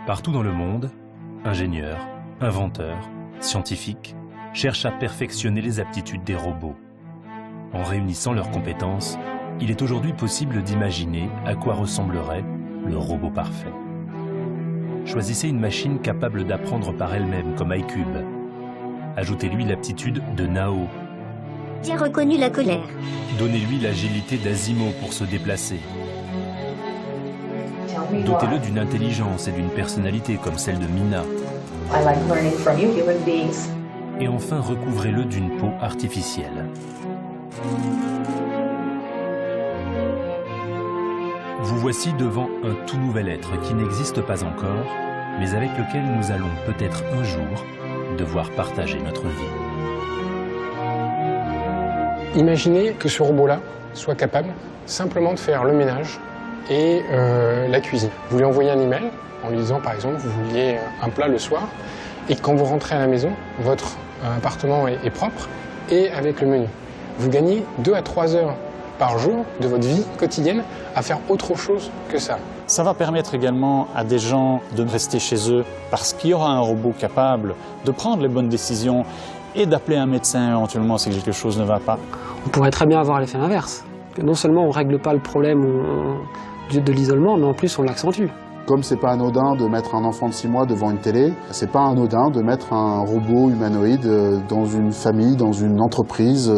Partout dans le monde, ingénieurs, inventeurs, scientifiques cherchent à perfectionner les aptitudes des robots. En réunissant leurs compétences, il est aujourd'hui possible d'imaginer à quoi ressemblerait le robot parfait. Choisissez une machine capable d'apprendre par elle-même comme iCube. Ajoutez-lui l'aptitude de Nao. J'ai reconnu la colère. Donnez-lui l'agilité d'Asimo pour se déplacer. Dotez-le d'une intelligence et d'une personnalité comme celle de Mina. Et enfin, recouvrez-le d'une peau artificielle. Vous voici devant un tout nouvel être qui n'existe pas encore, mais avec lequel nous allons peut-être un jour devoir partager notre vie. Imaginez que ce robot-là soit capable simplement de faire le ménage et la cuisine. Vous lui envoyez un email en lui disant par exemple vous vouliez un plat le soir et quand vous rentrez à la maison, votre appartement est propre et avec le menu. Vous gagnez 2 à 3 heures par jour de votre vie quotidienne à faire autre chose que ça. Ça va permettre également à des gens de rester chez eux parce qu'il y aura un robot capable de prendre les bonnes décisions et d'appeler un médecin éventuellement si quelque chose ne va pas. On pourrait très bien avoir l'effet inverse. Que non seulement on ne règle pas le problème de l'isolement, mais en plus on l'accentue. Comme c'est pas anodin de mettre un enfant de 6 mois devant une télé, c'est pas anodin de mettre un robot humanoïde dans une famille, dans une entreprise.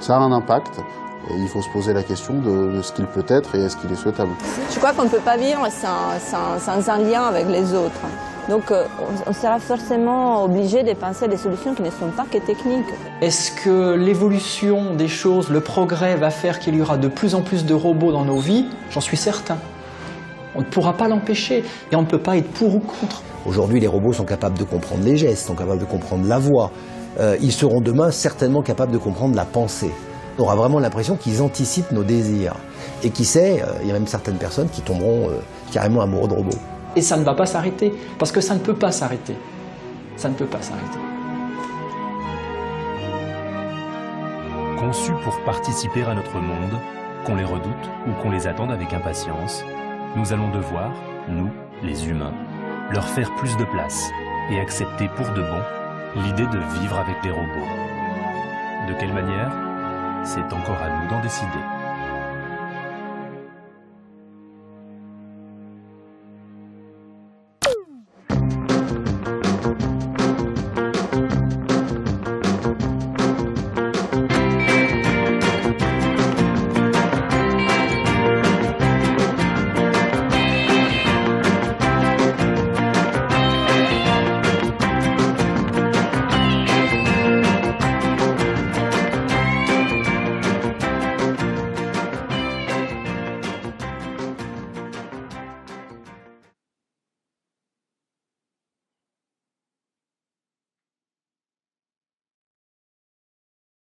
Ça a un impact et il faut se poser la question de ce qu'il peut être et est-ce qu'il est souhaitable. Je crois qu'on ne peut pas vivre sans un lien avec les autres. Donc on sera forcément obligé de penser à des solutions qui ne sont pas que techniques. Est-ce que l'évolution des choses, le progrès va faire qu'il y aura de plus en plus de robots dans nos vies? J'en suis certain. On ne pourra pas l'empêcher et on ne peut pas être pour ou contre. Aujourd'hui, les robots sont capables de comprendre les gestes, sont capables de comprendre la voix. Ils seront demain certainement capables de comprendre la pensée. On aura vraiment l'impression qu'ils anticipent nos désirs. Et qui sait, il y a même certaines personnes qui tomberont carrément amoureux de robots. Et ça ne va pas s'arrêter, parce que ça ne peut pas s'arrêter. Ça ne peut pas s'arrêter. Conçus pour participer à notre monde, qu'on les redoute ou qu'on les attende avec impatience, nous allons devoir, nous, les humains, leur faire plus de place et accepter pour de bon l'idée de vivre avec des robots. De quelle manière? C'est encore à nous d'en décider.